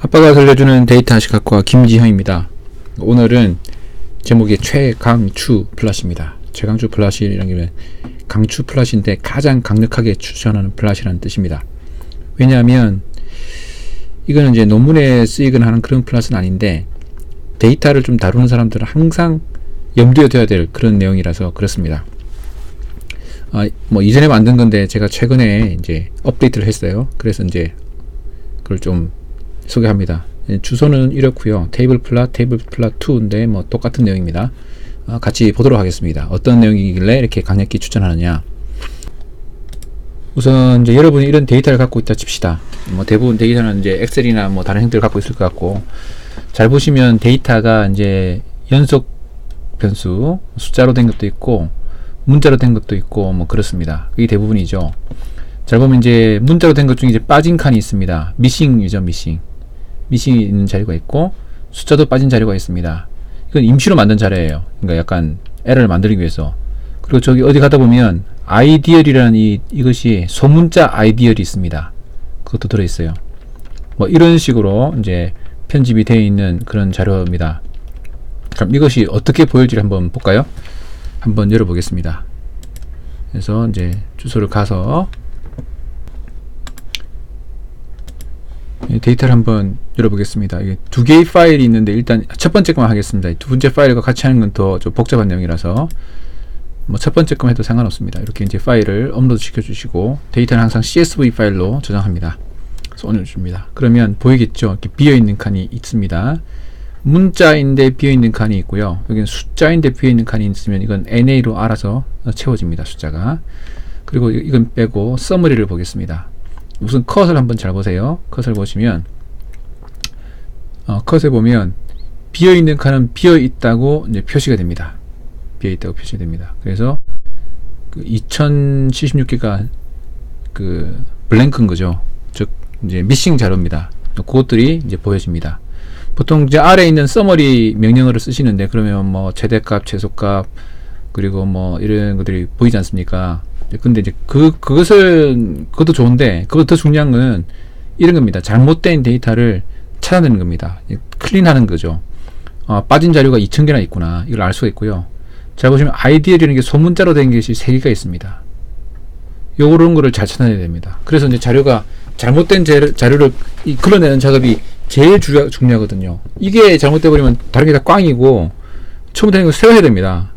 아빠가 들려주는 데이터 시각과 김지형입니다. 오늘은 제목이 최강추 플랫입니다. 최강추 플랫이라는 게 강추 플랫인데 가장 강력하게 추천하는 플랫이라는 뜻입니다. 왜냐하면 이거는 이제 논문에 쓰이거나 하는 그런 플랫은 아닌데 데이터를 좀 다루는 사람들은 항상 염두에 둬야 될 그런 내용이라서 그렇습니다. 뭐 이전에 만든 건데 제가 최근에 이제 업데이트를 했어요. 그래서 이제 그걸 좀 소개합니다. 주소는 이렇고요. 테이블 플랫 2인데 뭐 똑같은 내용입니다. 같이 보도록 하겠습니다. 어떤 내용이길래 이렇게 강력히 추천하느냐. 우선 이제 여러분이 이런 데이터를 갖고 있다 칩시다. 뭐 대부분 데이터는 이제 엑셀이나 뭐 다른 형태를 갖고 있을 것 같고, 잘 보시면 데이터가 이제 연속 변수 숫자로 된 것도 있고 문자로 된 것도 있고 뭐 그렇습니다. 그게 대부분이죠. 잘 보면 이제 문자로 된 것 중에 이제 빠진 칸이 있습니다. 미싱이죠. 미싱이 있는 자료가 있고 숫자도 빠진 자료가 있습니다. 이건 임시로 만든 자료예요. 그러니까 약간 에러를 만들기 위해서. 그리고 저기 어디 가다 보면 아이디얼이라는 이것이 소문자 아이디얼이 있습니다. 그것도 들어있어요. 뭐 이런 식으로 이제 편집이 되어 있는 그런 자료입니다. 그럼 이것이 어떻게 보일지를 한번 볼까요? 한번 열어보겠습니다. 그래서 이제 주소를 가서 데이터를 한번 열어보겠습니다. 이게 두 개의 파일이 있는데 일단 첫 번째 것만 하겠습니다. 두 번째 파일과 같이 하는 건 더 좀 복잡한 내용이라서 뭐 첫 번째 것만 해도 상관없습니다. 이렇게 이제 파일을 업로드 시켜주시고 데이터는 항상 CSV 파일로 저장합니다. 그래서 올려줍니다. 그러면 보이겠죠? 이렇게 비어있는 칸이 있습니다. 문자인데 비어있는 칸이 있고요. 여기는 숫자인데 비어있는 칸이 있으면 이건 NA로 알아서 채워집니다. 숫자가. 그리고 이건 빼고 서머리를 보겠습니다. 우선 컷을 한번 잘 보세요. 컷을 보시면 컷에 보면 비어있는 칸은 비어있다고 이제 표시가 됩니다. 비어있다고 표시가 됩니다. 그래서 그 2076개가 그 블랭크인 거죠. 즉 이제 미싱 자료입니다. 그것들이 이제 보여집니다. 보통 이제 아래에 있는 서머리 명령어를 쓰시는데 그러면 뭐 최대값, 최소값 그리고 뭐 이런 것들이 보이지 않습니까? 근데 이제 그것도 좋은데 그것도 더 중요한 거는 이런 겁니다. 잘못된 데이터를 찾아내는 겁니다. 클린하는 거죠. 빠진 자료가 2000개나 있구나. 이걸 알 수가 있고요. 잘 보시면 아이디얼이라는 게 소문자로 된 것이 3개가 있습니다. 요런 거를 잘 찾아내야 됩니다. 그래서 이제 자료가 잘못된 자료를 걸러내는 작업이 제일 중요하거든요. 이게 잘못돼 버리면 다른 게 다 꽝이고 처음부터 이거 세워야 됩니다.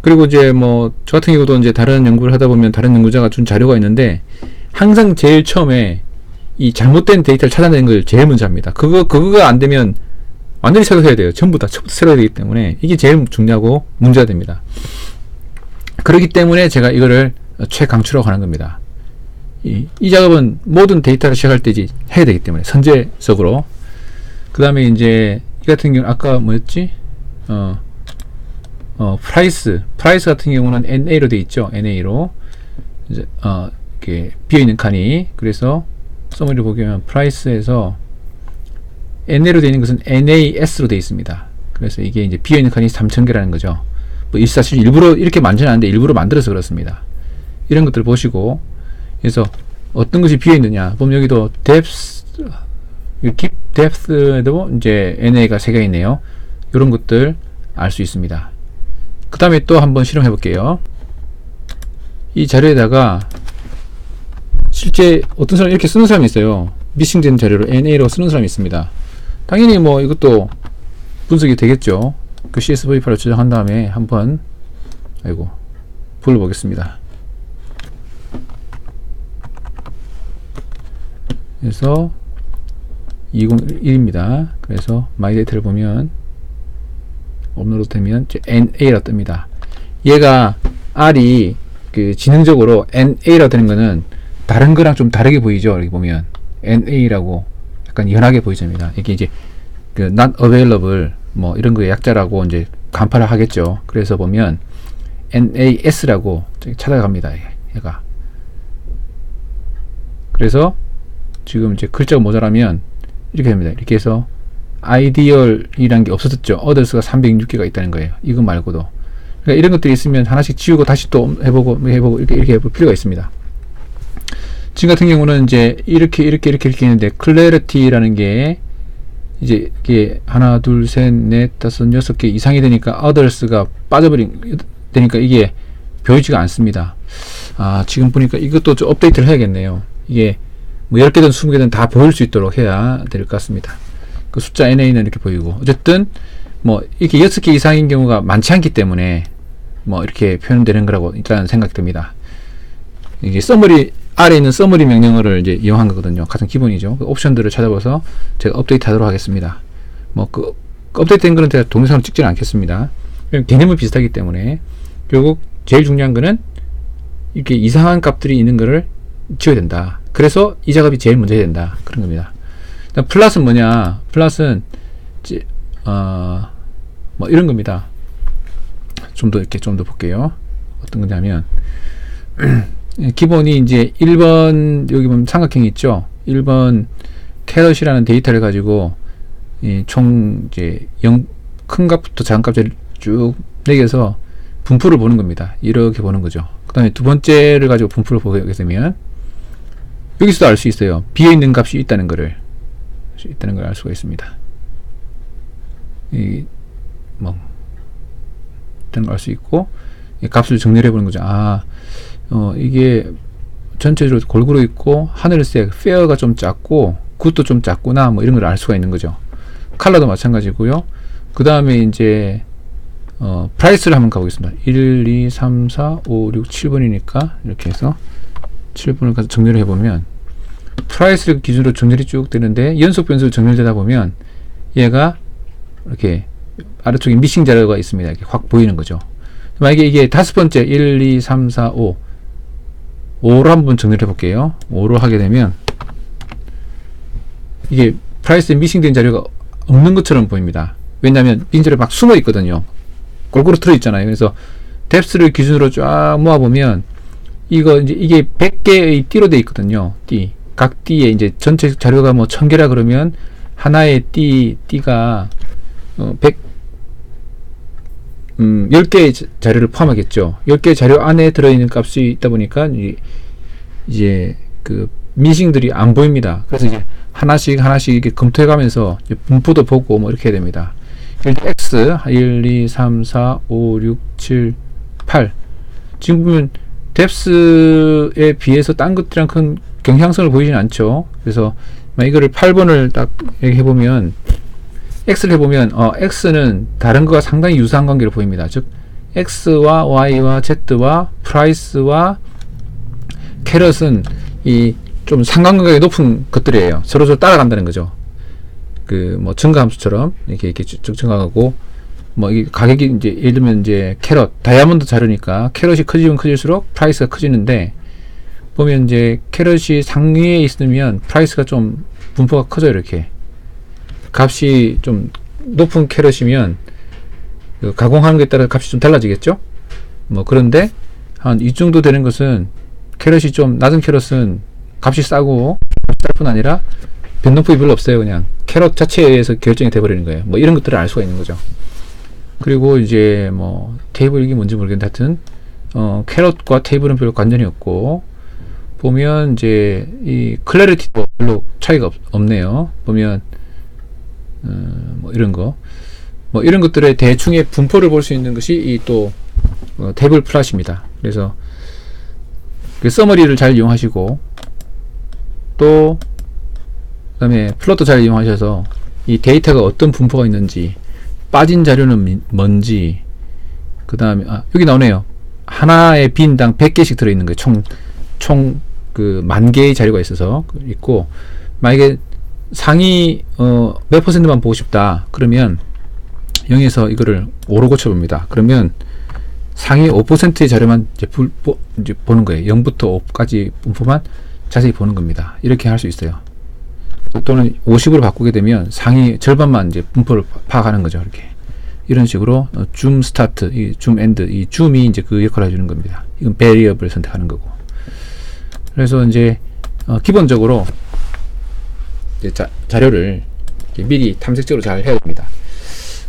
그리고 이제 뭐 저 같은 경우도 이제 다른 연구를 하다 보면 다른 연구자가 준 자료가 있는데 항상 제일 처음에 이 잘못된 데이터를 찾아내는 걸 제일 먼저 합니다. 그거가 안 되면 완전히 새로 해야 돼요. 전부 다 처음부터 새로 해야 되기 때문에 이게 제일 중요하고 문제가 됩니다. 그렇기 때문에 제가 이거를 최강추라고 하는 겁니다. 이 작업은 모든 데이터를 시작할 때 해야 되기 때문에 선제적으로. 그 다음에 이제 이 같은 경우는 아까 뭐였지? 프라이스 같은 경우는 NA로 되어 있죠. NA로 이제 이렇게 비어있는 칸이. 그래서 서머리를 보면 프라이스에서 NA로 되어 있는 것은 NAS로 되어 있습니다. 그래서 이게 이제 비어있는 칸이 3000개라는 거죠. 뭐 사실 일부러 이렇게 만지는 않는데 일부러 만들어서 그렇습니다. 이런 것들 보시고, 그래서 어떤 것이 비어있느냐 보면 여기도 depth에도 이제 NA가 3개 있네요. 이런 것들 알 수 있습니다. 그 다음에 또 한번 실험해 볼게요. 이 자료에다가 실제 어떤 사람이 이렇게 쓰는 사람이 있어요. 미싱된 자료를 NA로 쓰는 사람이 있습니다. 당연히 뭐 이것도 분석이 되겠죠. 그 CSV 파일을 저장한 다음에 한번 불러보겠습니다. 그래서 201입니다. 그래서 마이 데이터를 보면 업로드 되면 NA라 뜹니다. 얘가 R이 그 지능적으로 NA라 되는 거는 다른 거랑 좀 다르게 보이죠. 여기 보면 NA라고 약간 연하게 보이집니다. 이게 이제 그 not available 뭐 이런 거의 약자라고 이제 간파를 하겠죠. 그래서 보면 NAS라고 찾아갑니다. 얘가. 그래서 지금 이제 글자가 모자라면 이렇게 됩니다. 이렇게 해서 아이디얼이란 게 없어졌죠. others가 306개가 있다는 거예요. 이거 말고도. 그러니까 이런 것들이 있으면 하나씩 지우고 다시 또 해보고 이렇게 해볼 필요가 있습니다. 지금 같은 경우는 이제 이렇게 있는데 clarity라는 게 이제 이게 하나, 둘, 셋, 넷, 다섯, 여섯 개 이상이 되니까 others가 되니까 이게 보이지가 않습니다. 지금 보니까 이것도 좀 업데이트를 해야겠네요. 이게 뭐 10개든 20개든 다 보일 수 있도록 해야 될 것 같습니다. 그 숫자 NA는 이렇게 보이고, 어쨌든 뭐 이렇게 6개 이상인 경우가 많지 않기 때문에 뭐 이렇게 표현되는 거라고 일단 생각이 듭니다. 이게 서머리, 아래에 있는 서머리 명령어를 이제 이용한 거거든요. 가장 기본이죠. 그 옵션들을 찾아봐서 제가 업데이트 하도록 하겠습니다. 뭐 그 업데이트 된 거는 제가 동영상을 찍지는 않겠습니다. 개념은 비슷하기 때문에. 결국 제일 중요한 거는 이렇게 이상한 값들이 있는 거를 지워야 된다. 그래서 이 작업이 제일 먼저 해야 된다. 그런 겁니다. 플랫은 뭐냐? 플랫은 뭐 이런 겁니다. 좀 더 볼게요. 어떤 거냐면 기본이 이제 1번 여기 보면 삼각형이 있죠. 1번 캐럿이라는 데이터를 가지고 총 이제 큰 값부터 작은 값을 쭉 매겨서 분포를 보는 겁니다. 이렇게 보는 거죠. 그 다음에 두 번째를 가지고 분포를 보게 되면 여기서도 알 수 있어요. 비어있는 값이 있다는 걸 알 수가 있습니다. 뭐 있다는 걸 알 수 있고, 이 값을 정렬해 보는 거죠. 이게 전체적으로 골고루 있고 하늘색 페어가 좀 작고 굿도 좀 작구나, 뭐 이런 걸 알 수가 있는 거죠. 컬러도 마찬가지고요. 그 다음에 이제 프라이스를 한번 가보겠습니다. 1, 2, 3, 4, 5, 6, 7번이니까 이렇게 해서 7번을 가서 정렬을 해보면 프라이스를 기준으로 정렬이 쭉 되는데, 연속 변수로 정렬되다 보면 얘가 이렇게 아래쪽에 미싱 자료가 있습니다. 이렇게 확 보이는 거죠. 만약에 이게 다섯 번째 1, 2, 3, 4, 5로 한번 정렬해 볼게요. 5로 하게 되면 이게 프라이스에 미싱된 자료가 없는 것처럼 보입니다. 왜냐하면 미싱 자료가 막 숨어 있거든요. 골고루 틀어 있잖아요. 그래서 뎁스를 기준으로 쫙 모아보면 이게 100개의 띠로 되어 있거든요. 각 띠에 이제 전체 자료가 뭐 1000개라 그러면 하나의 띠가 10개의 자료를 포함하겠죠. 10개의 자료 안에 들어있는 값이 있다 보니까 이제 그 미싱들이 안 보입니다. 그래서 이제 하나씩 이렇게 검토해 가면서 분포도 보고 뭐 이렇게 해야 됩니다. X 1, 2, 3, 4, 5, 6, 7, 8 지금 보면 뎁스에 비해서 딴 것들이랑 큰 경향성을 보이진 않죠. 그래서 이거를 8번을 딱 해보면 X를 해보면 X는 다른 거와 상당히 유사한 관계를 보입니다. 즉 X와 Y와 Z와 프라이스와 캐럿은 이 좀 상관관계가 높은 것들이에요. 서로 따라간다는 거죠. 그 뭐 증가함수처럼 이렇게 쭉 증가하고, 뭐 이 가격이 이제 예를 들면 이제 캐럿 다이아몬드 자료니까 캐럿이 커지면 커질수록 프라이스가 커지는데, 보면 이제 캐럿이 상위에 있으면 프라이스가 좀 분포가 커져요. 이렇게 값이 좀 높은 캐럿이면 그 가공하는 것에 따라 값이 좀 달라지겠죠. 뭐 그런데 한 이 정도 되는 것은 캐럿이 좀 낮은 캐럿은 값이 싸고 쌀 뿐 아니라 변동폭이 별로 없어요. 그냥 캐럿 자체에 의해서 결정이 돼버리는 거예요. 뭐 이런 것들을 알 수가 있는 거죠. 그리고 이제 뭐 테이블 이게 뭔지 모르겠는데 하여튼 캐럿과 테이블은 별로 관련이 없고, 보면 이제 이 클래리티도 별로 차이가 없네요. 보면 뭐 이런 거, 뭐 이런 것들의 대충의 분포를 볼 수 있는 것이 이 또 테이블 플랫입니다. 그래서 그 서머리를 잘 이용하시고, 또 그다음에 플롯도 잘 이용하셔서 이 데이터가 어떤 분포가 있는지, 빠진 자료는 뭔지, 그 다음에 여기 나오네요. 하나의 빈당 100개씩 들어있는 거예요. 총 그 10,000개의 자료가 있어서 있고, 만약에 상위 몇 퍼센트만 보고 싶다 그러면 0에서 이거를 5로 고쳐봅니다. 그러면 상위 5%의 자료만 이제 보는 거예요. 0부터 5까지 분포만 자세히 보는 겁니다. 이렇게 할 수 있어요. 또는 50으로 바꾸게 되면 상위 절반만 이제 분포를 파악하는 거죠. 이렇게 이런 식으로 줌 스타트, 이 줌 엔드, 이 줌이 이제 그 역할을 해주는 겁니다. 이건 베리어블을 선택하는 거고. 그래서 이제 기본적으로 이제 자료를 이제 미리 탐색적으로 잘 해야 됩니다.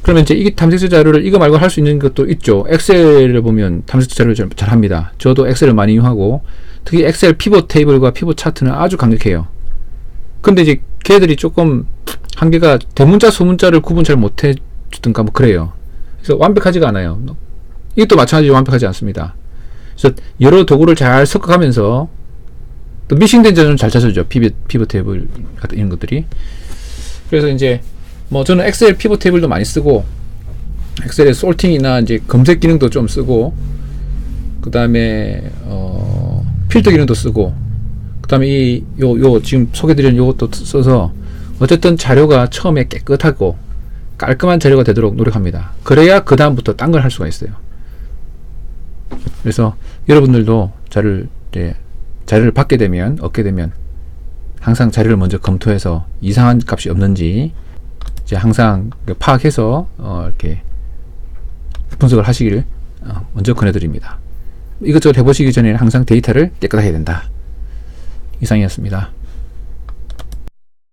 그러면 이제 이게 탐색적 자료를 이거 말고 할 수 있는 것도 있죠. 엑셀을 보면 탐색적 자료를 잘 합니다. 저도 엑셀을 많이 이용하고, 특히 엑셀 피벗 테이블과 피벗 차트는 아주 강력해요. 근데 이제 걔들이 조금 한계가 대문자 소문자를 구분 잘 못해 주든가 뭐 그래요. 그래서 완벽하지가 않아요. 이것도 마찬가지로 완벽하지 않습니다. 그래서 여러 도구를 잘 섞어가면서 또 믹싱된 점은 잘 찾아주죠. 피벗 테이블 같은 이런 것들이. 그래서 이제 뭐 저는 엑셀 피벗 테이블도 많이 쓰고 엑셀의 솔팅이나 이제 검색 기능도 좀 쓰고 그 다음에 필터 기능도 쓰고 그 다음에 요 지금 소개드린 요것도 써서 어쨌든 자료가 처음에 깨끗하고 깔끔한 자료가 되도록 노력합니다. 그래야 그 다음부터 딴 걸 할 수가 있어요. 그래서 여러분들도 자료를 얻게 되면 항상 자료를 먼저 검토해서 이상한 값이 없는지 이제 항상 파악해서 이렇게 분석을 하시기를 먼저 권해드립니다. 이것저것 해보시기 전에는 항상 데이터를 깨끗하게 해야 된다. 이상이었습니다.